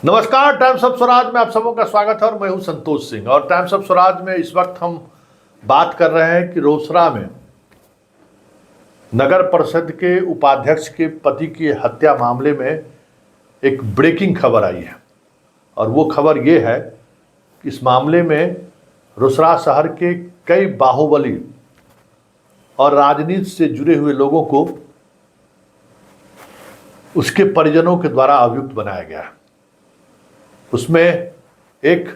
नमस्कार। Times of Swaraj में आप सबों का स्वागत है और मैं हूं संतोष सिंह। और टाइम्स ऑफ स्वराज में इस वक्त हम बात कर रहे हैं कि रोसड़ा में नगर परिषद के उपाध्यक्ष के पति की हत्या मामले में एक ब्रेकिंग खबर आई है। और वो खबर ये है कि इस मामले में रोसड़ा शहर के कई बाहुबली और राजनीति से जुड़े हुए लोगों को उसके परिजनों के द्वारा अभियुक्त बनाया गया है। उसमें एक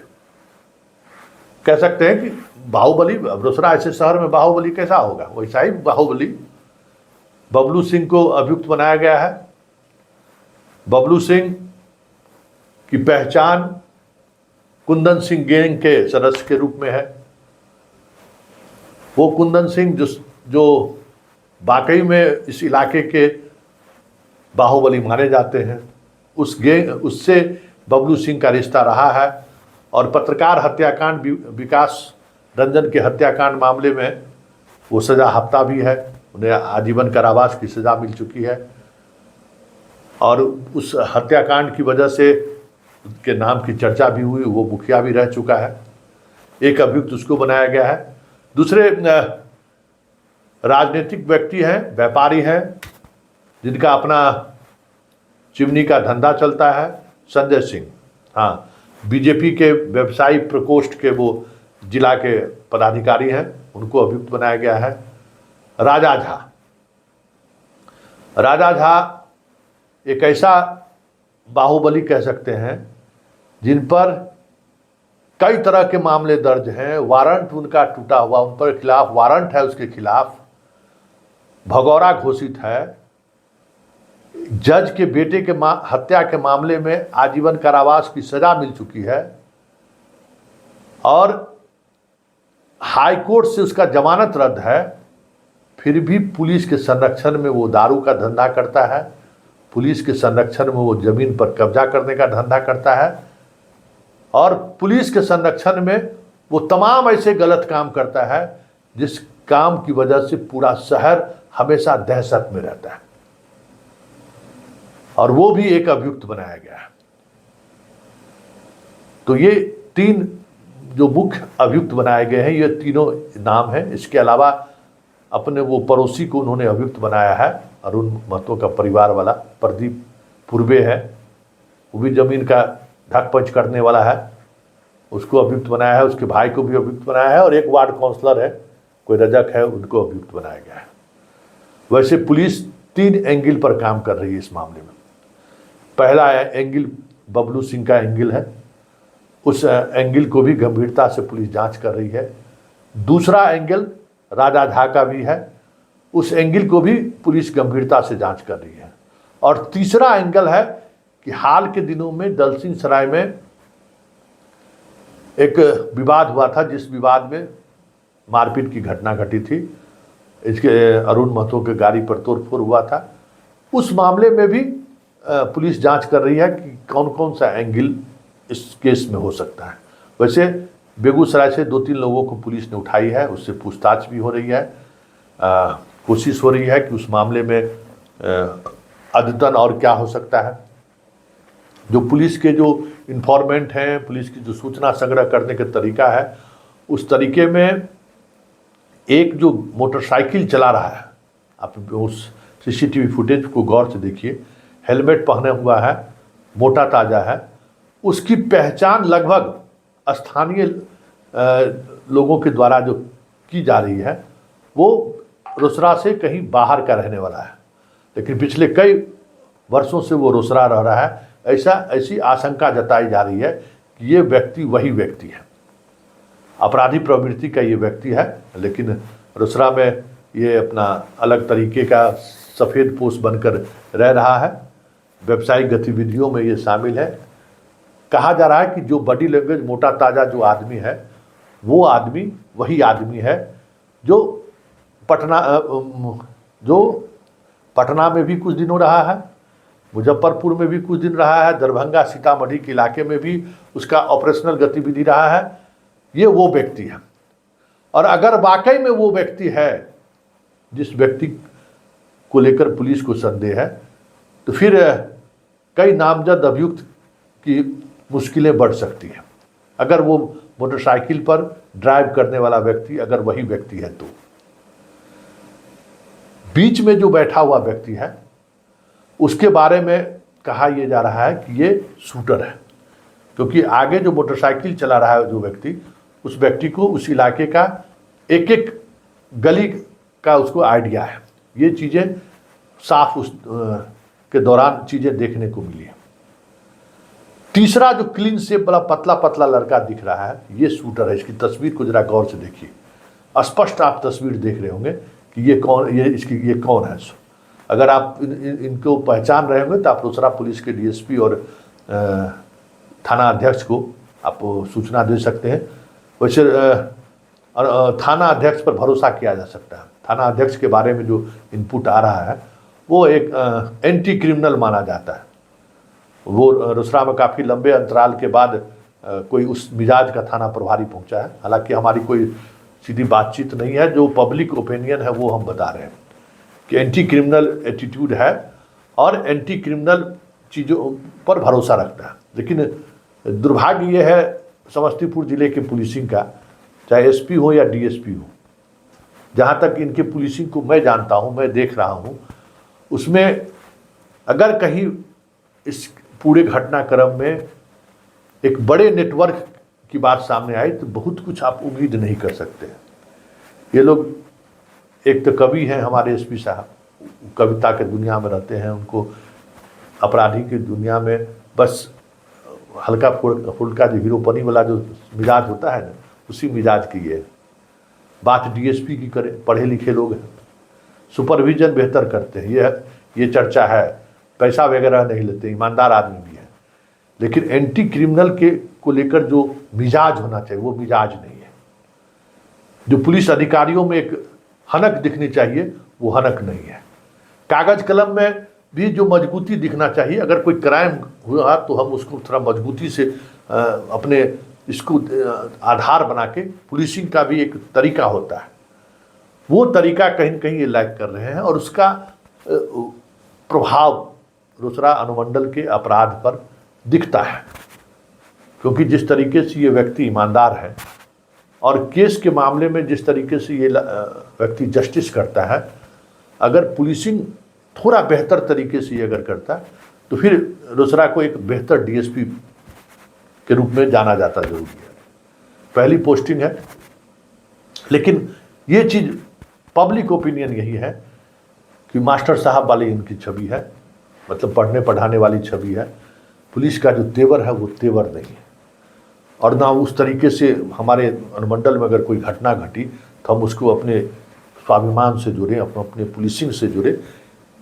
कह सकते हैं कि बाहुबली, रोसड़ा ऐसे शहर में बाहुबली कैसा होगा, वैसा ही बाहुबली बबलू सिंह को अभियुक्त बनाया गया है। बबलू सिंह की पहचान कुंदन सिंह गैंग के सदस्य के रूप में है। वो कुंदन सिंह जो वाकई में इस इलाके के बाहुबली माने जाते हैं, उस गैंग उससे बबलू सिंह का रिश्ता रहा है। और पत्रकार हत्याकांड, विकास रंजन के हत्याकांड मामले में वो सज़ा हफ्ता भी है, उन्हें आजीवन कारावास की सज़ा मिल चुकी है। और उस हत्याकांड की वजह से उसके नाम की चर्चा भी हुई, वो मुखिया भी रह चुका है। एक अभियुक्त उसको बनाया गया है। दूसरे राजनीतिक व्यक्ति हैं, व्यापारी हैं, जिनका अपना चिमनी का धंधा चलता है, संजय सिंह। हाँ, बीजेपी के व्यवसायी प्रकोष्ठ के वो जिला के पदाधिकारी हैं, उनको अभियुक्त बनाया गया है। राजा झा एक ऐसा बाहुबली कह सकते हैं जिन पर कई तरह के मामले दर्ज हैं, वारंट उनका टूटा हुआ, उन पर खिलाफ वारंट है, उसके खिलाफ भगौरा घोषित है। जज के बेटे के हत्या के मामले में आजीवन कारावास की सजा मिल चुकी है और हाई कोर्ट से उसका जमानत रद्द है। फिर भी पुलिस के संरक्षण में वो दारू का धंधा करता है, पुलिस के संरक्षण में वो जमीन पर कब्जा करने का धंधा करता है और पुलिस के संरक्षण में वो तमाम ऐसे गलत काम करता है जिस काम की वजह से पूरा शहर हमेशा दहशत में रहता है। और वो भी एक अभियुक्त बनाया गया है। तो ये तीन जो मुख्य अभियुक्त बनाए गए हैं, ये तीनों नाम हैं। इसके अलावा अपने वो पड़ोसी को उन्होंने अभियुक्त बनाया है, अरुण महतो का परिवार वाला प्रदीप पूर्वे है, वो भी जमीन का ढकपंच करने वाला है, उसको अभियुक्त बनाया है। उसके भाई को भी अभियुक्त बनाया है और एक वार्ड काउंसलर है, कोई रजक है, उनको अभियुक्त बनाया गया है। वैसे पुलिस 3 एंगल पर काम कर रही है इस मामले में। पहला एंगल बबलू सिंह का एंगल है, उस एंगल को भी गंभीरता से पुलिस जांच कर रही है। दूसरा एंगल राजा झा का भी है, उस एंगल को भी पुलिस गंभीरता से जांच कर रही है। और तीसरा एंगल है कि हाल के दिनों में दलसिंह सराय में एक विवाद हुआ था, जिस विवाद में मारपीट की घटना घटी थी, इसके अरुण महतो के गाड़ी पर तोड़फोड़ हुआ था। उस मामले में भी पुलिस जांच कर रही है कि कौन कौन सा एंगल इस केस में हो सकता है। वैसे बेगूसराय से 2-3 लोगों को पुलिस ने उठाई है, उससे पूछताछ भी हो रही है। कोशिश हो रही है कि उस मामले में अद्यतन और क्या हो सकता है। जो पुलिस के जो इन्फॉर्मेंट हैं, पुलिस की जो सूचना संग्रह करने का तरीका है, उस तरीके में एक जो मोटरसाइकिल चला रहा है, आप उस सीसीटीवी फुटेज को गौर से देखिए, हेलमेट पहने हुआ है, मोटा ताजा है, उसकी पहचान लगभग स्थानीय लोगों के द्वारा जो की जा रही है, वो रोसड़ा से कहीं बाहर का रहने वाला है, लेकिन पिछले कई वर्षों से वो रोसड़ा रह रहा है। ऐसी आशंका जताई जा रही है कि ये व्यक्ति वही व्यक्ति है, अपराधी प्रवृत्ति का ये व्यक्ति है, लेकिन रोसड़ा में ये अपना अलग तरीके का सफ़ेद पोश बनकर रह रहा है, व्यावसायिक गतिविधियों में ये शामिल है। कहा जा रहा है कि जो बॉडी लैंग्वेज मोटा ताज़ा जो आदमी है, वो आदमी वही आदमी है जो पटना में भी कुछ दिनों रहा है, मुजफ्फरपुर में भी कुछ दिन रहा है, दरभंगा सीतामढ़ी के इलाके में भी उसका ऑपरेशनल गतिविधि रहा है। ये वो व्यक्ति है। और अगर वाकई में वो व्यक्ति है जिस व्यक्ति को लेकर पुलिस को संदेह है, तो फिर कई नामजद अभियुक्त की मुश्किलें बढ़ सकती हैं अगर वो मोटरसाइकिल पर ड्राइव करने वाला व्यक्ति अगर वही व्यक्ति है। तो बीच में जो बैठा हुआ व्यक्ति है उसके बारे में कहा यह जा रहा है कि ये शूटर है, क्योंकि आगे जो मोटरसाइकिल चला रहा है जो व्यक्ति, उस व्यक्ति को उस इलाके का एक एक गली का उसको आइडिया है। ये चीज़ें साफ उस के दौरान चीज़ें देखने को मिली है। तीसरा जो क्लीन शेप बड़ा पतला पतला लड़का दिख रहा है, ये शूटर है। इसकी तस्वीर को जरा गौर से देखिए, स्पष्ट आप तस्वीर देख रहे होंगे कि ये कौन, ये कौन है। अगर आप इनको पहचान रहे होंगे तो आप रोसड़ा पुलिस के डीएसपी और थाना अध्यक्ष को आप सूचना दे सकते हैं। वैसे थाना अध्यक्ष पर भरोसा किया जा सकता है। थाना अध्यक्ष के बारे में जो इनपुट आ रहा है वो एक एंटी क्रिमिनल माना जाता है। वो रोसड़ा में काफ़ी लंबे अंतराल के बाद कोई उस मिजाज का थाना प्रभारी पहुंचा है। हालांकि हमारी कोई सीधी बातचीत नहीं है, जो पब्लिक ओपिनियन है वो हम बता रहे हैं कि एंटी क्रिमिनल एटीट्यूड है और एंटी क्रिमिनल चीज़ों पर भरोसा रखता है। लेकिन दुर्भाग्य ये है समस्तीपुर जिले के पुलिसिंग का, चाहे एसपी हो या डीएसपी हो, जहाँ तक इनके पुलिसिंग को मैं जानता हूँ, मैं देख रहा हूँ, उसमें अगर कहीं इस पूरे घटनाक्रम में एक बड़े नेटवर्क की बात सामने आई तो बहुत कुछ आप उम्मीद नहीं कर सकते। ये लोग एक तो कवि हैं हमारे एसपी साहब, कविता के दुनिया में रहते हैं, उनको अपराधी की दुनिया में बस हल्का फुल्का जो हीरोपनी वाला जो मिजाज होता है ना, उसी मिजाज की ये बात डीएसपी की करें। पढ़े लिखे लोग हैं, सुपरविजन बेहतर करते हैं, ये चर्चा है, पैसा वगैरह नहीं लेते, ईमानदार आदमी भी है। लेकिन एंटी क्रिमिनल के को लेकर जो मिजाज होना चाहिए वो मिजाज नहीं है। जो पुलिस अधिकारियों में एक हनक दिखनी चाहिए वो हनक नहीं है। कागज कलम में भी जो मजबूती दिखना चाहिए, अगर कोई क्राइम हुआ तो हम उसको थोड़ा मजबूती से अपने इसको आधार बना के, पुलिसिंग का भी एक तरीका होता है, वो तरीका कहीं न कहीं ये लैक कर रहे हैं और उसका प्रभाव रोसड़ा अनुमंडल के अपराध पर दिखता है। क्योंकि जिस तरीके से ये व्यक्ति ईमानदार है और केस के मामले में जिस तरीके से ये व्यक्ति जस्टिस करता है, अगर पुलिसिंग थोड़ा बेहतर तरीके से ये अगर करता है तो फिर रोसड़ा को एक बेहतर डीएसपी के रूप में जाना जाता जरूरी है। पहली पोस्टिंग है, लेकिन ये चीज़ पब्लिक ओपिनियन यही है कि मास्टर साहब वाली इनकी छवि है, मतलब पढ़ने पढ़ाने वाली छवि है। पुलिस का जो तेवर है वो तेवर नहीं है। और ना उस तरीके से हमारे अनुमंडल में अगर कोई घटना घटी तो हम उसको अपने स्वाभिमान से जुड़े, अपने पुलिसिंग से जुड़े,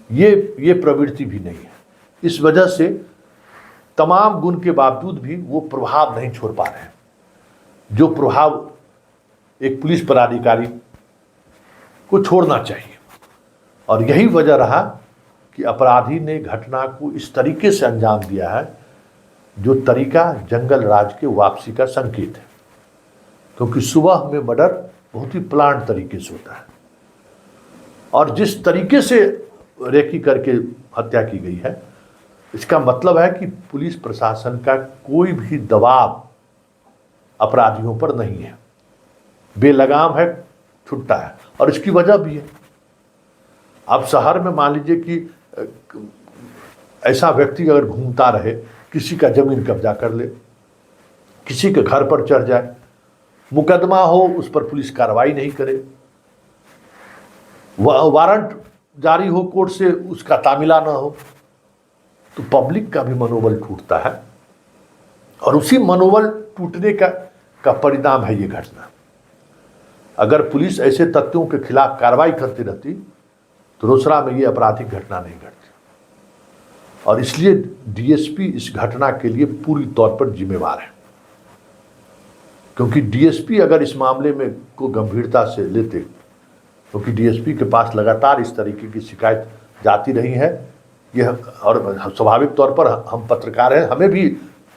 ये प्रवृत्ति भी नहीं है। इस वजह से तमाम गुण के बावजूद भी वो प्रभाव नहीं छोड़ पा रहे हैं, जो प्रभाव एक पुलिस पदाधिकारी को छोड़ना चाहिए। और यही वजह रहा कि अपराधी ने घटना को इस तरीके से अंजाम दिया है जो तरीका जंगल राज के वापसी का संकेत है। क्योंकि सुबह में मर्डर बहुत ही प्लान तरीके से होता है और जिस तरीके से रेकी करके हत्या की गई है, इसका मतलब है कि पुलिस प्रशासन का कोई भी दबाव अपराधियों पर नहीं है, बेलगाम है, छुट्टा है। और इसकी वजह भी है, अब शहर में मान लीजिए कि ऐसा व्यक्ति अगर घूमता रहे, किसी का जमीन कब्जा कर ले, किसी के घर पर चढ़ जाए, मुकदमा हो उस पर पुलिस कार्रवाई नहीं करे, वारंट जारी हो कोर्ट से उसका तामिला ना हो, तो पब्लिक का भी मनोबल टूटता है। और उसी मनोबल टूटने का परिणाम है ये घटना। अगर पुलिस ऐसे तत्वों के खिलाफ कार्रवाई करती रहती तो रोसड़ा में ये आपराधिक घटना नहीं घटती। और इसलिए डीएसपी इस घटना के लिए पूरी तौर पर जिम्मेवार है। क्योंकि डीएसपी अगर इस मामले में को गंभीरता से लेते, क्योंकि डीएसपी के पास लगातार इस तरीके की शिकायत जाती रही है, यह और स्वाभाविक तौर पर हम पत्रकार हैं, हमें भी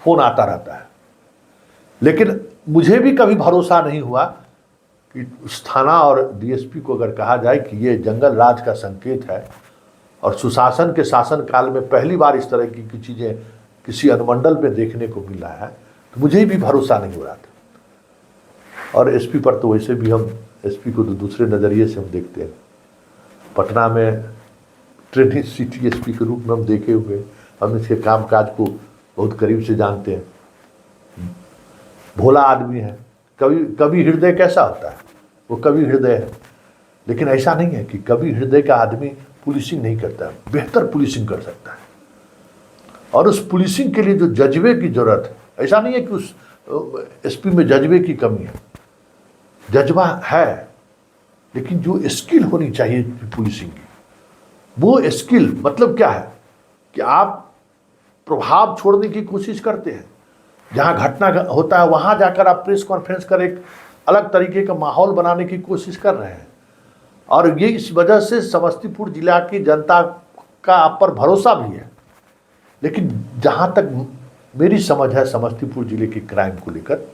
फ़ोन आता रहता है, लेकिन मुझे भी कभी भरोसा नहीं हुआ कि उस थाना और डीएसपी को अगर कहा जाए कि ये जंगल राज का संकेत है और सुशासन के शासन काल में पहली बार इस तरह की चीज़ें किसी अनुमंडल में देखने को मिल रहा है तो मुझे भी भरोसा नहीं हो रहा था। और एसपी पर तो वैसे भी हम एसपी को तो दूसरे नज़रिए से हम देखते हैं। पटना में ट्रेनिंग सिटी एसपी के रूप में हम देखे हुए, हम इसके कामकाज को बहुत करीब से जानते हैं। भोला आदमी है, कभी हृदय कैसा होता है, वो कभी हृदय है। लेकिन ऐसा नहीं है कि कभी हृदय का आदमी पुलिसिंग नहीं करता है, बेहतर पुलिसिंग कर सकता है। और उस पुलिसिंग के लिए जो जज्बे की जरूरत है, ऐसा नहीं है कि उस एसपी में जज्बे की कमी है, जज्बा है, लेकिन जो स्किल होनी चाहिए पुलिसिंग की, वो स्किल मतलब क्या है कि आप प्रभाव छोड़ने की कोशिश करते हैं। जहाँ घटना होता है वहाँ जाकर आप प्रेस कॉन्फ्रेंस कर एक अलग तरीके का माहौल बनाने की कोशिश कर रहे हैं। और ये इस वजह से समस्तीपुर जिला की जनता का आप पर भरोसा भी है। लेकिन जहाँ तक मेरी समझ है समस्तीपुर जिले के क्राइम को लेकर,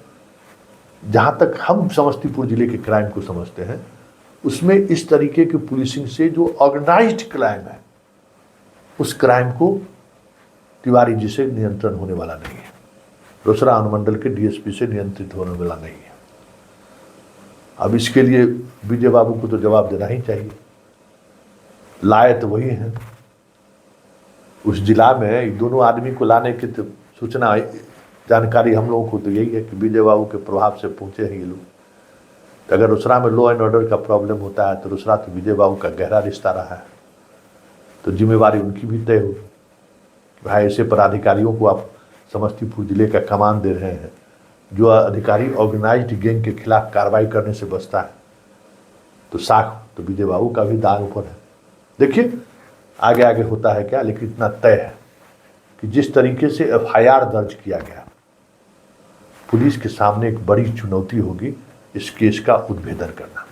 जहाँ तक हम समस्तीपुर जिले के क्राइम को समझते हैं, उसमें इस तरीके की पुलिसिंग से जो ऑर्गेनाइज्ड क्राइम है, उस क्राइम को तिवारी जी से नियंत्रण होने वाला नहीं है, रोसड़ा अनुमंडल के डीएसपी से नियंत्रित होने वाला नहीं है। अब इसके लिए विजय बाबू को तो जवाब देना ही चाहिए। लाए तो वही हैं उस जिला में, दोनों आदमी को लाने की तो सूचना जानकारी हम लोगों को तो यही है कि विजय बाबू के प्रभाव से पहुंचे हैं ये लोग। तो अगर रोसड़ा में लॉ एंड ऑर्डर का प्रॉब्लम होता है तो रोसड़ा तो विजय बाबू का गहरा रिश्ता रहा है, तो जिम्मेवारी उनकी भी तय हो। भाई ऐसे पदाधिकारियों को आप समस्तीपुर जिले का कमान दे रहे हैं, जो अधिकारी ऑर्गेनाइज्ड गैंग के खिलाफ कार्रवाई करने से बचता है, तो साख तो विजय बाबू का भी दाग ऊपर है। देखिए आगे आगे होता है क्या, लेकिन इतना तय है कि जिस तरीके से एफआईआर दर्ज किया गया, पुलिस के सामने एक बड़ी चुनौती होगी इस केस का उद्भेदन करना,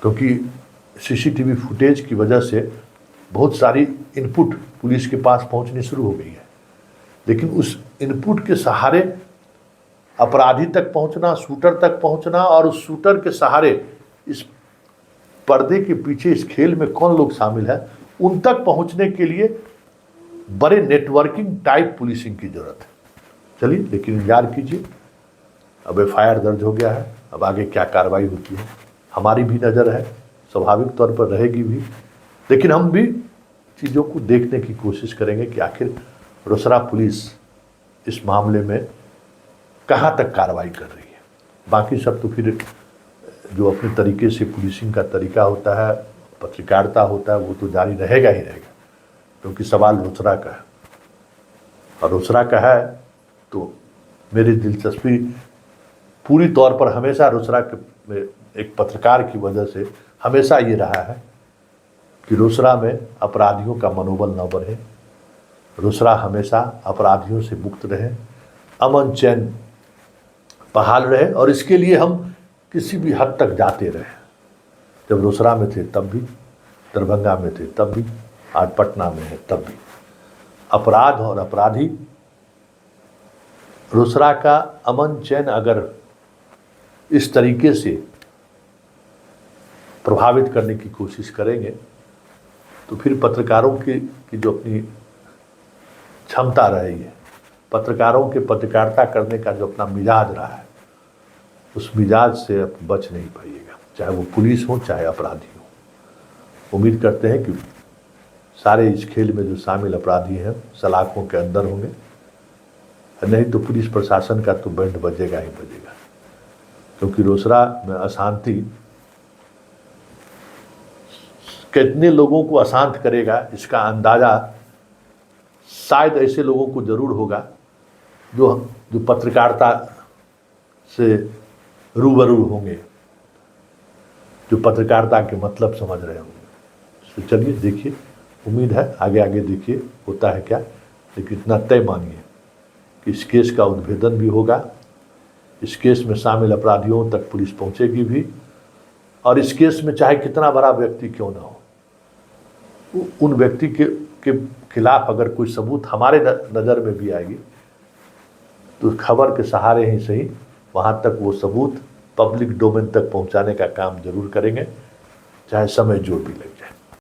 क्योंकि सीसीटीवी फुटेज की वजह से बहुत सारी इनपुट पुलिस के पास पहुंचनी शुरू हो गई है। लेकिन उस इनपुट के सहारे अपराधी तक पहुंचना, शूटर तक पहुंचना, और उस शूटर के सहारे इस पर्दे के पीछे इस खेल में कौन लोग शामिल है, उन तक पहुंचने के लिए बड़े नेटवर्किंग टाइप पुलिसिंग की जरूरत है। चलिए, लेकिन इंतजार कीजिए, अब एफआईआर दर्ज हो गया है, अब आगे क्या कार्रवाई होती है हमारी भी नज़र है, स्वाभाविक तौर पर रहेगी भी। लेकिन हम भी चीज़ों को देखने की कोशिश करेंगे कि आखिर रोसड़ा पुलिस इस मामले में कहाँ तक कार्रवाई कर रही है। बाकी सब तो फिर जो अपने तरीके से पुलिसिंग का तरीका होता है, पत्रकारिता होता है, वो तो जारी रहेगा ही रहेगा, क्योंकि सवाल रोसड़ा का है। और रोसड़ा का है तो मेरी दिलचस्पी पूरी तौर पर हमेशा रोसड़ा के एक पत्रकार की वजह से हमेशा ये रहा है कि रोसड़ा में अपराधियों का मनोबल न बढ़े, रोसड़ा हमेशा अपराधियों से मुक्त रहे, अमन चैन बहाल रहे। और इसके लिए हम किसी भी हद तक जाते रहे। जब रोसड़ा में थे तब भी, दरभंगा में थे तब भी, आज पटना में है तब भी। अपराध और अपराधी रोसड़ा का अमन चैन अगर इस तरीके से प्रभावित करने की कोशिश करेंगे तो फिर पत्रकारों की जो अपनी क्षमता रही है, पत्रकारों के पत्रकारिता करने का जो अपना मिजाज रहा है, उस मिजाज से अब बच नहीं पाइएगा, चाहे वो पुलिस हो चाहे अपराधी हो। उम्मीद करते हैं कि सारे इस खेल में जो शामिल अपराधी हैं सलाखों के अंदर होंगे, नहीं तो पुलिस प्रशासन का तो बैंड बजेगा ही बजेगा। क्योंकि रोसड़ा में अशांति कितने लोगों को अशांत करेगा, इसका अंदाज़ा शायद ऐसे लोगों को ज़रूर होगा जो पत्रकारिता से रूबरू होंगे, जो पत्रकारिता के मतलब समझ रहे होंगे। तो चलिए देखिए, उम्मीद है आगे आगे देखिए होता है क्या। लेकिन इतना तय मानिए कि इस केस का उद्भेदन भी होगा, इस केस में शामिल अपराधियों तक पुलिस पहुंचेगी भी, और इस केस में चाहे कितना बड़ा व्यक्ति क्यों ना हो, उन व्यक्ति के खिलाफ अगर कोई सबूत हमारे नज़र में भी आएगी तो खबर के सहारे ही सही वहाँ तक वो सबूत पब्लिक डोमेन तक पहुँचाने का काम जरूर करेंगे, चाहे समय जो भी लगे।